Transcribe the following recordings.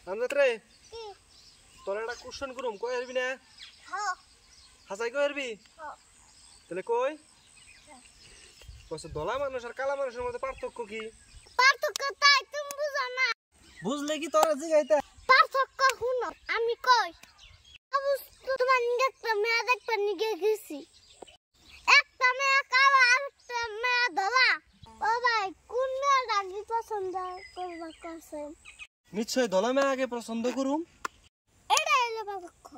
আমজাদ রে তোর একটা কোশ্চেন করুম কই আরবি না হ্যাঁ হাসাই কই আরবি হ্যাঁ তাহলে কই কইছ দলা মানুষ আর কালা মানুষের মধ্যে পার্থক্য কি পার্থক্য তাই তুমি বুঝো না বুঝলে কি তোর জিগাইতা পার্থক্য শুনো আমি কই তোমার নিগেটা মেয়ে দেখতে নিগে গেছি একটা মেয়ে কালা আরেকটা মেয়ে ধলা ও ভাই কোন মেয়ে ডাকি পছন্দ করবা কসে নিশ্চয় দলা মেয়ে আগে পছন্দ করুম এটা হলো পার্থক্য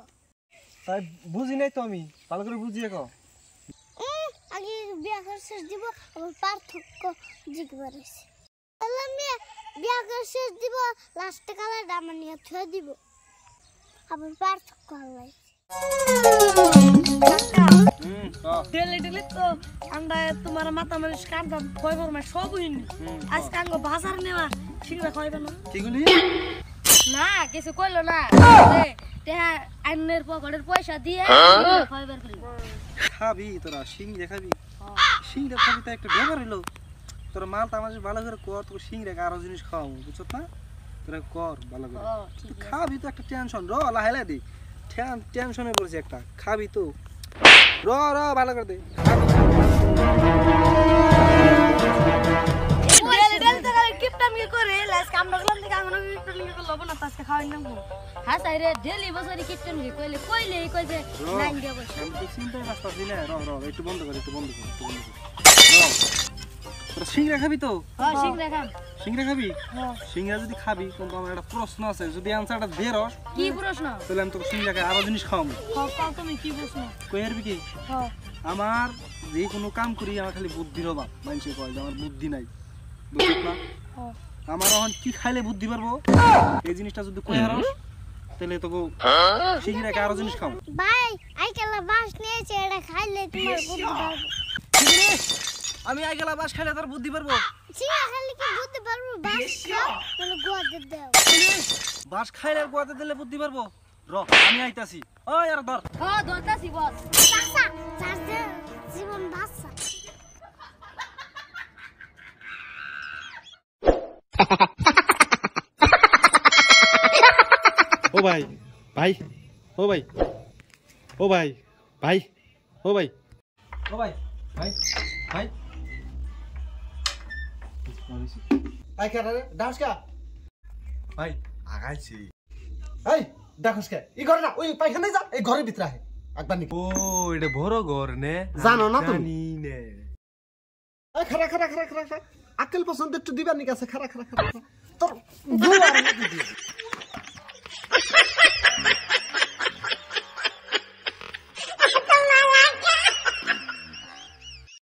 তাই বুঝি নাই তো আমি ভালো করে বুঝিয়ে কও আগে বিয়া করে শেষ দিব আবার পার্থক্য জিগবার আছে তাহলে মেয়ে বিয়া করে শেষ দিব লাস্টে কালার দামা নিয়ে থুয়ে দিব আবার পার্থক্য হয় ডেলি ডেলি তো আমরা তোমার মাথা মালিশ কাটতাম খয়বার মাস সব হইনি আজকে আঙ্গ বাজার নেওয়া সিংড়া খাইবে না কিগুলি না কিছু কইলো না তেহা আইনের পকেটের পয়সা দিয়ে খাইবার করি খাবি তোরা সিংড়া খাবি সিংড়া খাবি তো একটা ব্যাপার হইলো তোরা মাল তামাজ ভালো করে কর তোর সিংড়া আরো জিনিস খাওয়াবো বুঝছত না তোরা কর ভালো করে তুই খাবি তো একটা টেনশন র লাহেলা দি টেনশনে পড়ছি একটা খাবি তো র র ভালো করে দে ডেলি ডেলি তো খালি কিপটামি করে লাস কাম লাগলাম দিকে আমরা কিপটামি করে লব না পাঁচটা খাওয়াই না হ্যাঁ সাই রে ডেলি বছরই কিপটামি কইলে কইছে লাইন দিয়ে বসে আমি তো চিন্তাই করতেছি না র একটু বন্ধ কর তোরা সিংড়া খাবি তো হ্যাঁ সিংড়া খাম সিংড়া খাবি হ্যাঁ সিংড়া যদি খাবি কিন্তু আমার একটা প্রশ্ন আছে যদি অ্যানসারটা দে রস কি প্রশ্ন তাহলে আমি তোকে সিংড়াকে আরো জিনিস খাওয়াবো কাও তুমি কি প্রশ্ন কই হারবি কি হ্যাঁ আমার যে কোনো কাম করি আমার খালি বুদ্ধির অভাব মানুষে কয় যে আমার বুদ্ধি নাই বুঝছ না হ্যাঁ আমার এখন কি খাইলে বুদ্ধি পারবো এই জিনিসটা যদি কই হারস তাহলে তোকে সিংড়াকে আরো জিনিস খাও ভাই আইকালা বাস নিয়েছে এটা খাইলে তোমার বুদ্ধি পারবে আমি আই গেলা বাস খাইলে তোর বুদ্ধি পারবো চিয়া খাইলে কি বুদ্ধি পারবে বাস খাও তাহলে গোয়াতে দাও বাস খাইলে আর গোয়াতে দিলে বুদ্ধি পারবো র আমি আইতাছি ওই আর ধর হ্যাঁ দরতাছি বস বাসা চার্জে জীবন বাসা ও ভাই ভাই ও ভাই ও ভাই ভাই ও ভাই ও ভাই ভাই ভাই আই কে রে ডান্স কা ভাই আগাইছি এই ডান্স কে ই ঘরে না ওই পায়খানায় যা এই ঘরের ভিতরে আহে একবার নি ও এটা বড় ঘর নে জানো না তুমি? জানি নে এই খারা আক্কেল পছন্দ একটু দিবার নি কাছে খারা তোর বউ আর আমি দিদি